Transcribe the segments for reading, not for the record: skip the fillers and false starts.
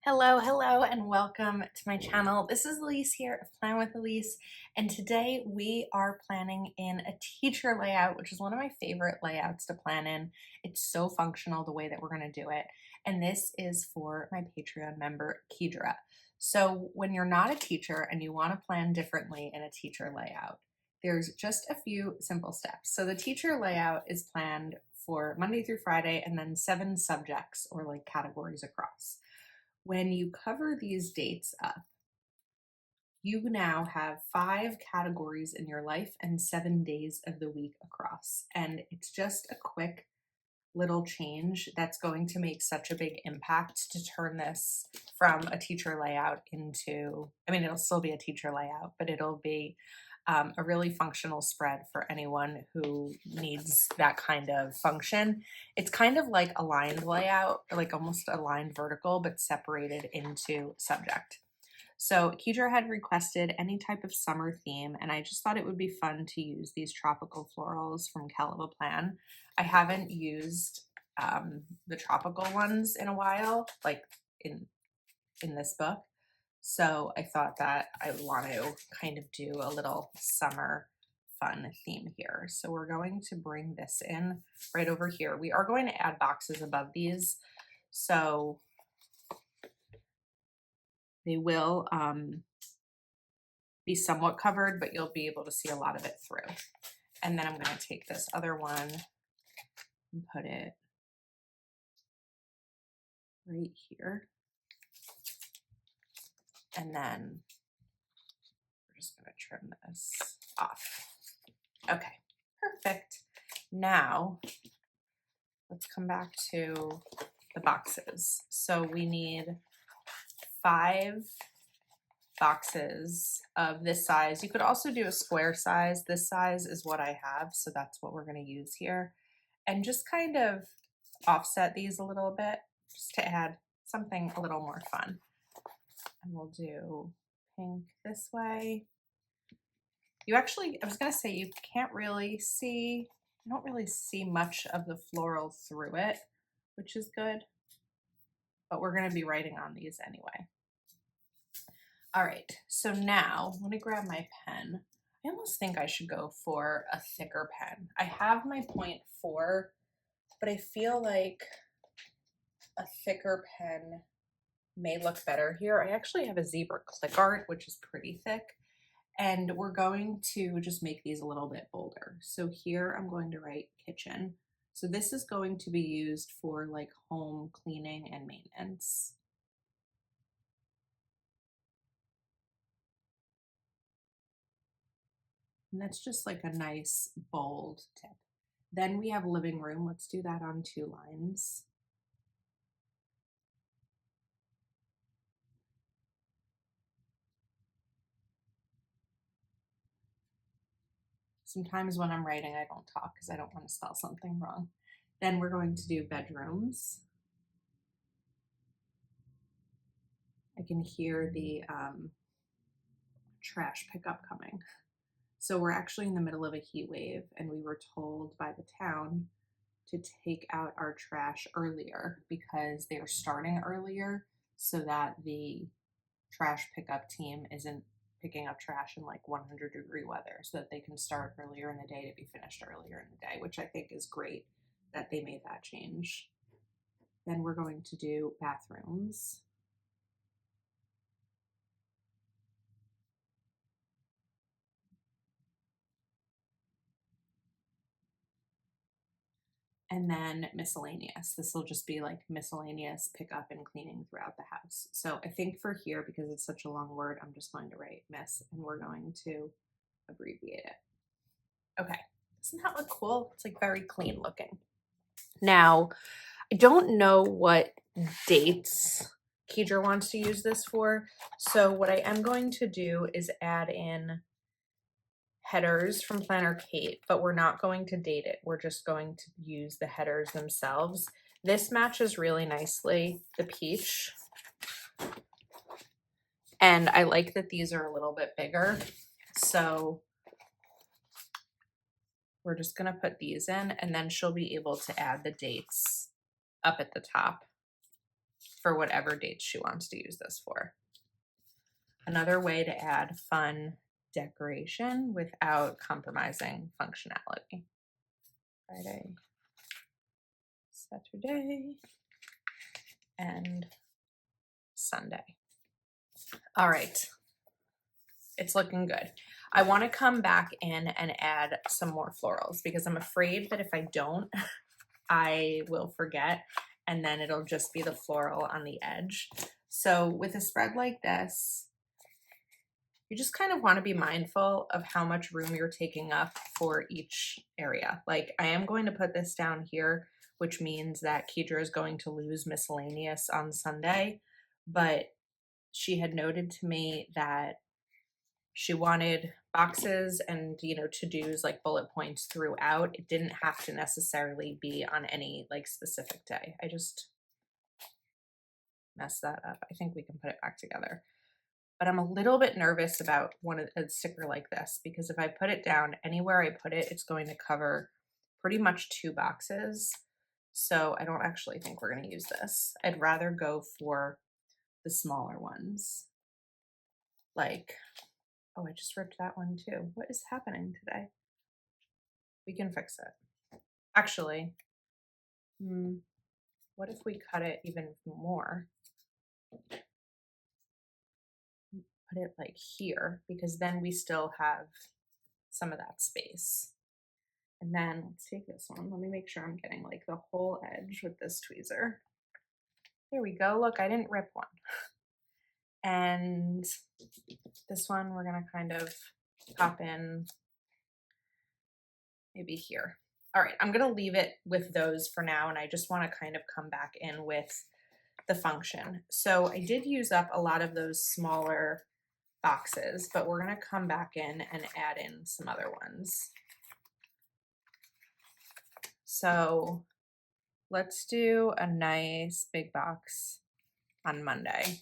Hello, and welcome to my channel. This is Elise here of Plan with Elise, and today we are planning in a teacher layout, which is one of my favorite layouts to plan in. It's so functional the way that we're going to do it, and this is for my Patreon member, Keidra. So when you're not a teacher and you want to plan differently in a teacher layout, there's just a few simple steps. So the teacher layout is planned for Monday through Friday and then 7 subjects or like categories across. When you cover these dates up, you now have 5 categories in your life and 7 days of the week across. And it's just a quick little change that's going to make such a big impact to turn this from a teacher layout into, it'll still be a teacher layout, but it'll be a really functional spread for anyone who needs that kind of function. It's kind of like a lined layout, like almost a lined vertical, but separated into subject. So Keidra had requested any type of summer theme, and I just thought it would be fun to use these tropical florals from Caliba Plan. I haven't used the tropical ones in a while, like in this book. So I thought that I want to kind of do a little summer fun theme here. So we're going to bring this in right over here. We are going to add boxes above these, so they will be somewhat covered, but you'll be able to see a lot of it through. And then I'm going to take this other one and put it right here. And then we're just going to trim this off. Okay, perfect. Now let's come back to the boxes. So we need 5 boxes of this size. You could also do a square size. This size is what I have, so that's what we're going to use here. And just kind of offset these a little bit just to add something a little more fun. And we'll do pink this way. I was going to say you can't really see, I don't really see much of the floral through it, which is good, but we're going to be writing on these anyway. All right, so now I'm going to grab my pen. I almost think I should go for a thicker pen. I have my 0.4, but I feel like a thicker pen may look better here. I actually have a zebra click art, which is pretty thick, and we're going to just make these a little bit bolder. So here I'm going to write kitchen. So this is going to be used for like home cleaning and maintenance. And that's just like a nice bold tip. Then we have living room. Let's do that on 2 lines. Sometimes when I'm writing, I don't talk because I don't want to spell something wrong. Then we're going to do bedrooms. I can hear the trash pickup coming. So we're actually in the middle of a heat wave, and we were told by the town to take out our trash earlier because they are starting earlier so that the trash pickup team isn't picking up trash in like 100-degree weather, so that they can start earlier in the day to be finished earlier in the day, which I think is great that they made that change. Then we're going to do bathrooms. And then miscellaneous. This will just be like miscellaneous pickup and cleaning throughout the house. So I think for here, because it's such a long word, I'm just going to write miss, and we're going to abbreviate it. Okay, doesn't that look cool? It's like very clean looking. Now, I don't know what dates Keidra wants to use this for. So what I am going to do is add in headers from Planner Kate, but we're not going to date it. We're just going to use the headers themselves. This matches really nicely the peach. And I like that these are a little bit bigger. So we're just going to put these in, and then she'll be able to add the dates up at the top. for whatever dates she wants to use this for. Another way to add fun decoration without compromising functionality. Friday, Saturday, and Sunday. All right, it's looking good. I want to come back in and add some more florals because I'm afraid that if I don't, I will forget and then it'll just be the floral on the edge. So with a spread like this, you just kind of want to be mindful of how much room you're taking up for each area. Like I am going to put this down here, which means that Keidra is going to lose miscellaneous on Sunday, but she had noted to me that she wanted boxes and, you know, to-dos like bullet points throughout. It didn't have to necessarily be on any like specific day. I just messed that up. I think we can put it back together. But I'm a little bit nervous about a sticker like this because if I put it down anywhere I put it, it's going to cover pretty much 2 boxes. So I don't actually think we're going to use this. I'd rather go for the smaller ones. Like, oh, I just ripped that one too. What is happening today? We can fix it. Actually, what if we cut it even more? Put it like here, because then we still have some of that space. And then let's take this one. Let me make sure I'm getting like the whole edge with this tweezer. There we go. Look, I didn't rip one. And this one we're going to kind of pop in maybe here. All right, I'm going to leave it with those for now. And I just want to kind of come back in with the function. So I did use up a lot of those smaller boxes, but we're going to come back in and add in some other ones. So let's do a nice big box on Monday.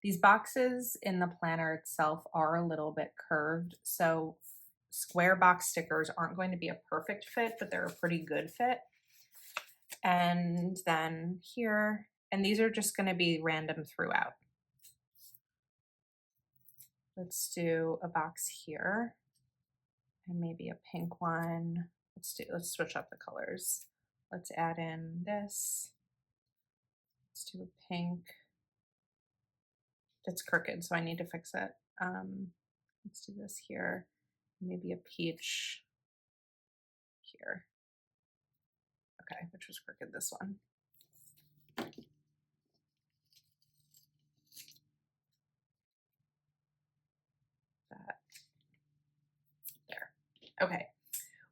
These boxes in the planner itself are a little bit curved, so square box stickers aren't going to be a perfect fit, but they're a pretty good fit. And then here, and these are just going to be random throughout. Let's do a box here and maybe a pink one. Let's switch up the colors. Let's add in this. Let's do a pink. It's crooked, so I need to fix it. Let's do this here. Maybe a peach here. Okay, which was crooked, this one. That. There. Okay.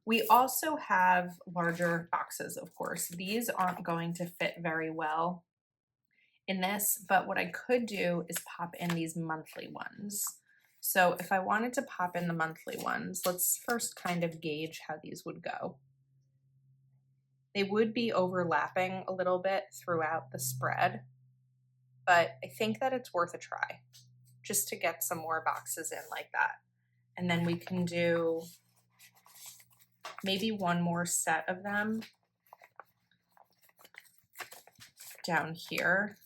We also have larger boxes, of course. These aren't going to fit very well in this, but what I could do is pop in these monthly ones. So if I wanted to pop in the monthly ones, let's first kind of gauge how these would go. They would be overlapping a little bit throughout the spread, but I think that it's worth a try just to get some more boxes in like that. And then we can do maybe one more set of them down here.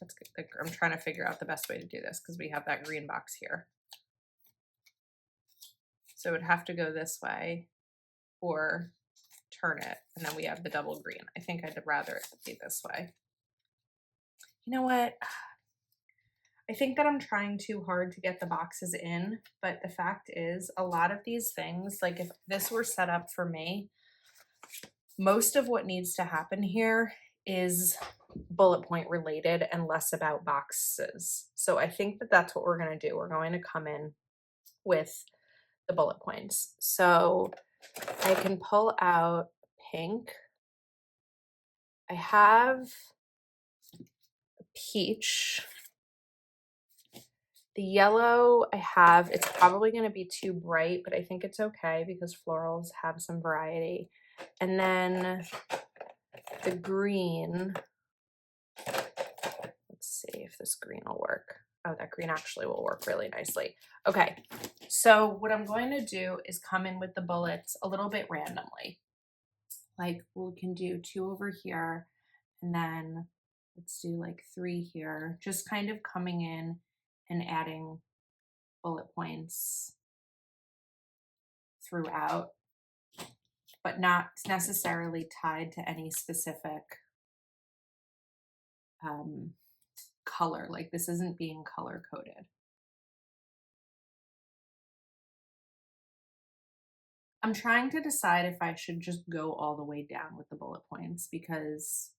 That's good. I'm trying to figure out the best way to do this because we have that green box here. So it would have to go this way or turn it, and then we have the double green. I think I'd rather it be this way. You know what? I think that I'm trying too hard to get the boxes in, but the fact is a lot of these things, like if this were set up for me, most of what needs to happen here is bullet point related and less about boxes. So I think that that's what we're going to do. We're going to come in with the bullet points. So I can pull out pink. I have a peach. The yellow I have, it's probably going to be too bright, but I think it's okay because florals have some variety. And then the green, let's see if this green will work. Oh, that green actually will work really nicely. Okay, so what I'm going to do is come in with the bullets a little bit randomly. Like we can do 2 over here, and then let's do like 3 here, just kind of coming in and adding bullet points throughout, but not necessarily tied to any specific um, color. Like this isn't being color coded. I'm trying to decide if I should just go all the way down with the bullet points because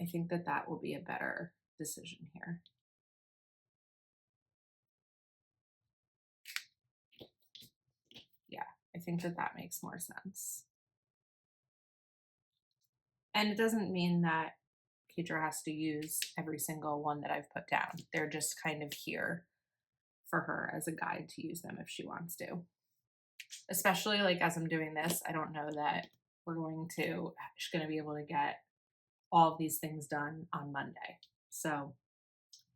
I think that that will be a better decision here. Yeah, I think that that makes more sense. And it doesn't mean that Keidra has to use every single one that I've put down. They're just kind of here for her as a guide to use them if she wants to. Especially like as I'm doing this, I don't know that she's going to be able to get all of these things done on Monday. So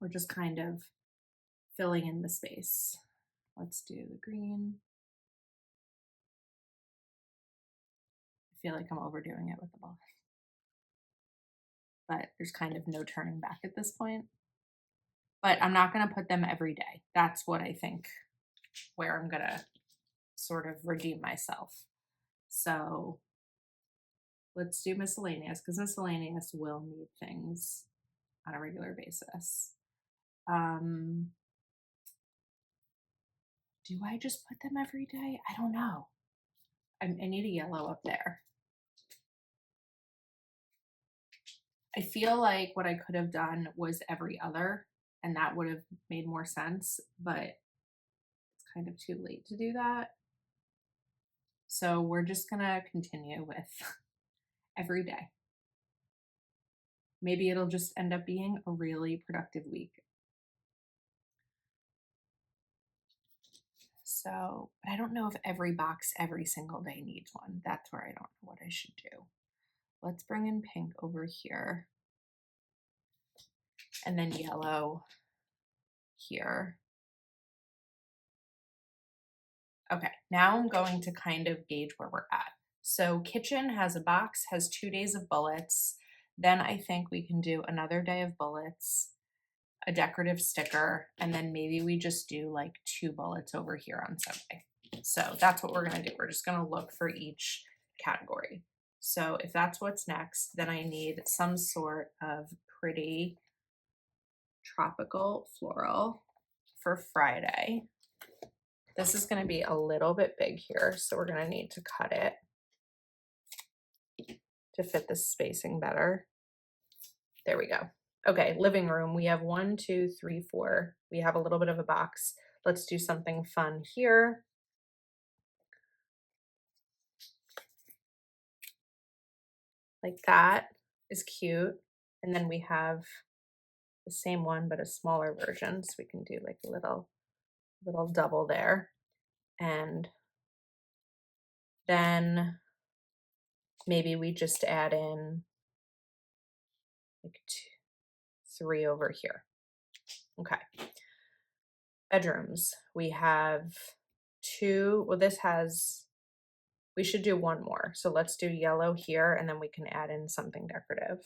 we're just kind of filling in the space. Let's do the green. I feel like I'm overdoing it with the ball, but there's kind of no turning back at this point. But I'm not going to put them every day. That's what I think where I'm going to sort of redeem myself. So let's do miscellaneous because miscellaneous will need things on a regular basis. Do I just put them every day? I don't know. I need a yellow up there. I feel like what I could have done was every other, and that would have made more sense, but it's kind of too late to do that. So we're just gonna continue with every day. Maybe it'll just end up being a really productive week. So, but I don't know if every box every single day needs one. That's where I don't know what I should do. Let's bring in pink over here and then yellow here. Okay, now I'm going to kind of gauge where we're at. So kitchen has a box, has 2 days of bullets. Then I think we can do another day of bullets, a decorative sticker, and then maybe we just do like 2 bullets over here on Sunday. So that's what we're gonna do. We're just gonna look for each category. So if that's what's next, then I need some sort of pretty tropical floral for Friday. This is gonna be a little bit big here, so we're gonna need to cut it to fit the spacing better. There we go. Okay, living room. We have 1, 2, 3, 4. We have a little bit of a box. Let's do something fun here. Like that is cute. And then we have the same one, but a smaller version. So we can do like a little double there. And then maybe we just add in like 3 over here. Okay. Bedrooms. We have 2. Well, we should do 1 more. So let's do yellow here, and then we can add in something decorative.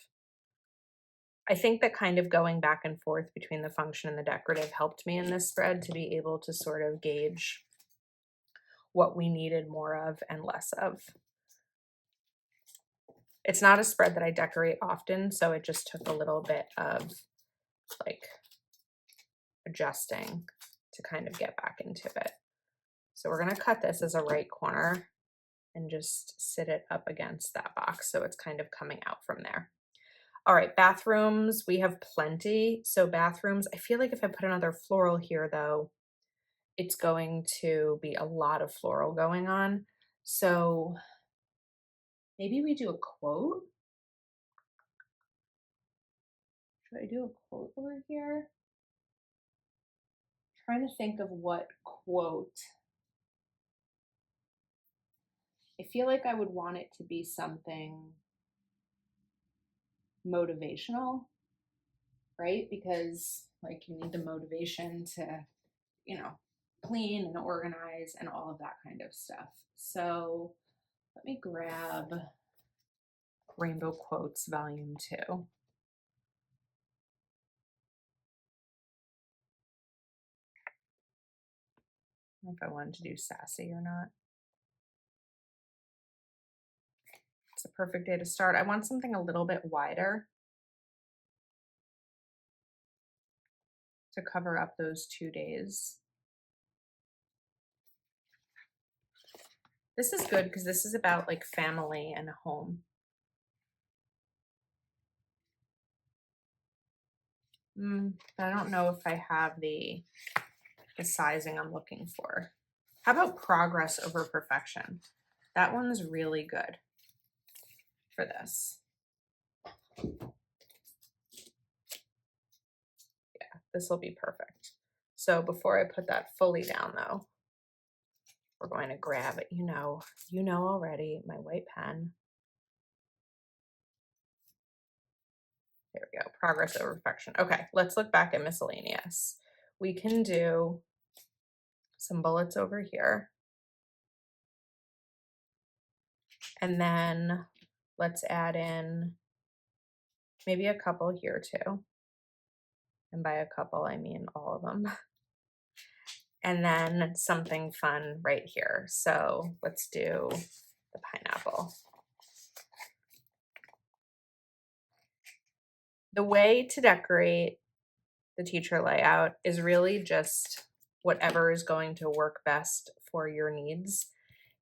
I think that kind of going back and forth between the function and the decorative helped me in this spread to be able to sort of gauge what we needed more of and less of. It's not a spread that I decorate often, so it just took a little bit of like adjusting to kind of get back into it. So we're gonna cut this as a right corner and just sit it up against that box so it's kind of coming out from there. All right, bathrooms, we have plenty. So bathrooms, I feel like if I put another floral here though, it's going to be a lot of floral going on. So maybe we do a quote. Should I do a quote over here? I'm trying to think of what quote. I feel like I would want it to be something motivational, right? Because like you need the motivation to, clean and organize and all of that kind of stuff. So Let me grab Rainbow Quotes Volume 2. I don't know if I wanted to do sassy or not. It's a perfect day to start. I want something a little bit wider to cover up those 2 days. This is good because this is about like family and home. But I don't know if I have the sizing I'm looking for. How about progress over perfection? That one's really good for this. Yeah, this will be perfect. So before I put that fully down though, we're going to grab it, you know already, my white pen. There we go, progress over perfection. Okay, let's look back at miscellaneous. We can do some bullets over here. And then let's add in maybe a couple here too. And by a couple, I mean all of them. And then something fun right here. So let's do the pineapple. The way to decorate the teacher layout is really just whatever is going to work best for your needs.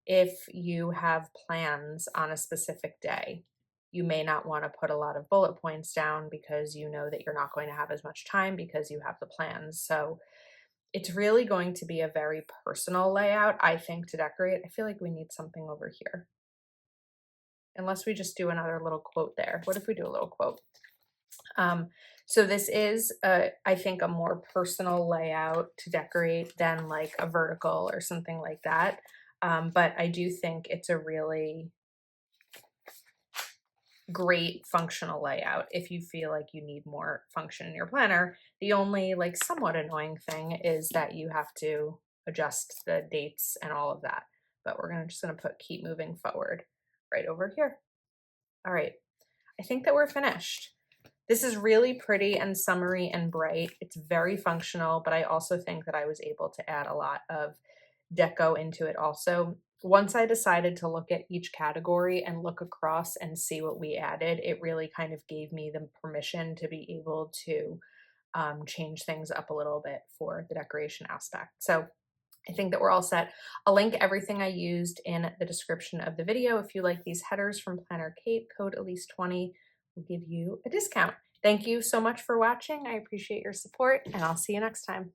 If you have plans on a specific day, you may not want to put a lot of bullet points down because you know that you're not going to have as much time because you have the plans. So it's really going to be a very personal layout, I think, to decorate. I feel like we need something over here. Unless we just do another little quote there. What if we do a little quote? So this is, I think, a more personal layout to decorate than like a vertical or something like that. But I do think it's a really great functional layout if you feel like you need more function in your planner. The only like somewhat annoying thing is that you have to adjust the dates and all of that. But we're just gonna put keep moving forward right over here. All right, I think that we're finished. This is really pretty and summery and bright. It's very functional, but I also think that I was able to add a lot of deco into it also. Once I decided to look at each category and look across and see what we added, it really kind of gave me the permission to be able to change things up a little bit for the decoration aspect. So I think that we're all set. I'll link everything I used in the description of the video. If you like these headers from Planner Kate, code Elise20 will give you a discount. Thank you so much for watching. I appreciate your support, and I'll see you next time.